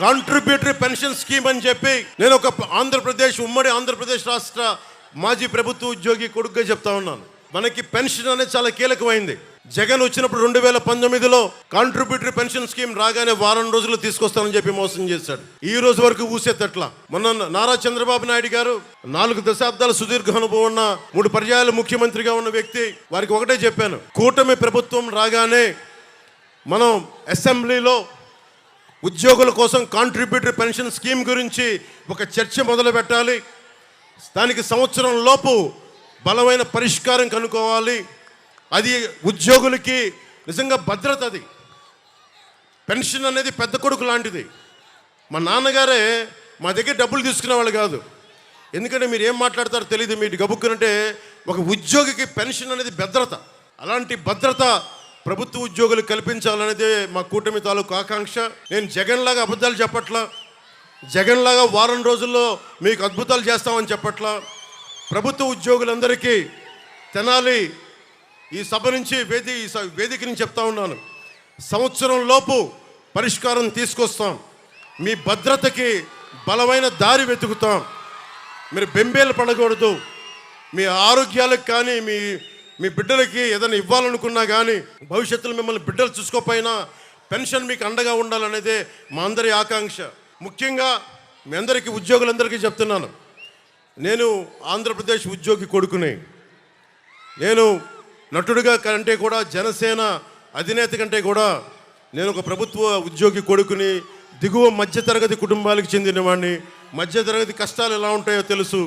Contributory pension scheme అని చెప్పి నేను ఒక ఉమ్మడి ఆంధ్రప్రదేశ్ రాష్ట్ర మాజీ ప్రభుత్వ ఉద్యోగి కొడుకుగా చెప్తా ఉన్నాను. మనకి పెన్షన్ అనేది చాలా కీలకమైంది. జగన్ వచ్చినప్పుడు 2019లో కాంట్రిబ్యూటరీ పెన్షన్ స్కీమ్ రాగానే వారం రోజులు తీసుకొస్తానని చెప్పి మోసం చేశాడు. ఈ రోజు వరకు ఊసేతట్లా. మొన్న నారా చంద్రబాబు నాయుడు గారు 4 దశాబ్దాల సుదీర్ఘ అనుభవం ఉన్న 3 పర్యాయాలు ముఖ్యమంత్రిగా ఉన్న వ్యక్తి, వారికి ఒకటే చెప్పాను, కూటమి ప్రభుత్వం రాగానే మనం అసెంబ్లీలో ఉద్యోగుల కోసం కాంట్రిబ్యూటరీ పెన్షన్ స్కీమ్ గురించి ఒక చర్చ మొదలు పెట్టాలి. దానికి సంవత్సరం లోపు బలమైన పరిష్కారం కనుక్కోవాలి. అది ఉద్యోగులకి నిజంగా భద్రత. అది పెన్షన్ అనేది పెద్ద కొడుకు లాంటిది. మా నాన్నగారే మా దగ్గర డబ్బులు తీసుకునే వాళ్ళు కాదు. ఎందుకంటే మీరు ఏం మాట్లాడతారో తెలియదు, మీరు గబుక్కునంటే ఒక ఉద్యోగికి పెన్షన్ అనేది భద్రత. అలాంటి భద్రత ప్రభుత్వ ఉద్యోగులు కల్పించాలనేది మా కూటమి తాలూకు ఆకాంక్ష. నేను జగన్ లాగా అబద్ధాలు చెప్పట్లా, జగన్ లాగా వారం రోజుల్లో మీకు అద్భుతాలు చేస్తామని చెప్పట్లా. ప్రభుత్వ ఉద్యోగులందరికీ తెనాలి ఈ సభ నుంచి వేదిక నుంచి చెప్తా ఉన్నాను, సంవత్సరం లోపు పరిష్కారం తీసుకొస్తాం. మీ భద్రతకి బలమైన దారి వెతుకుతాం. మీరు బెంబేలు పడకూడదు. మీ ఆరోగ్యాలకు కానీ మీ బిడ్డలకి ఏదైనా ఇవ్వాలనుకున్నా కానీ, భవిష్యత్తులో మిమ్మల్ని బిడ్డలు చూసుకోకపోయినా పెన్షన్ మీకు అండగా ఉండాలనేదే మా అందరి ఆకాంక్ష. ముఖ్యంగా మీ అందరికీ ఉద్యోగులందరికీ చెప్తున్నాను, నేను ఆంధ్రప్రదేశ్ ఉద్యోగి కొడుకుని. నేను నటుడిగా కంటే కూడా, జనసేన అధినేత కంటే కూడా నేను ఒక ప్రభుత్వ ఉద్యోగి కొడుకుని. దిగువ మధ్యతరగతి కుటుంబాలకు చెందినవాడిని. మధ్యతరగతి కష్టాలు ఎలా ఉంటాయో తెలుసు.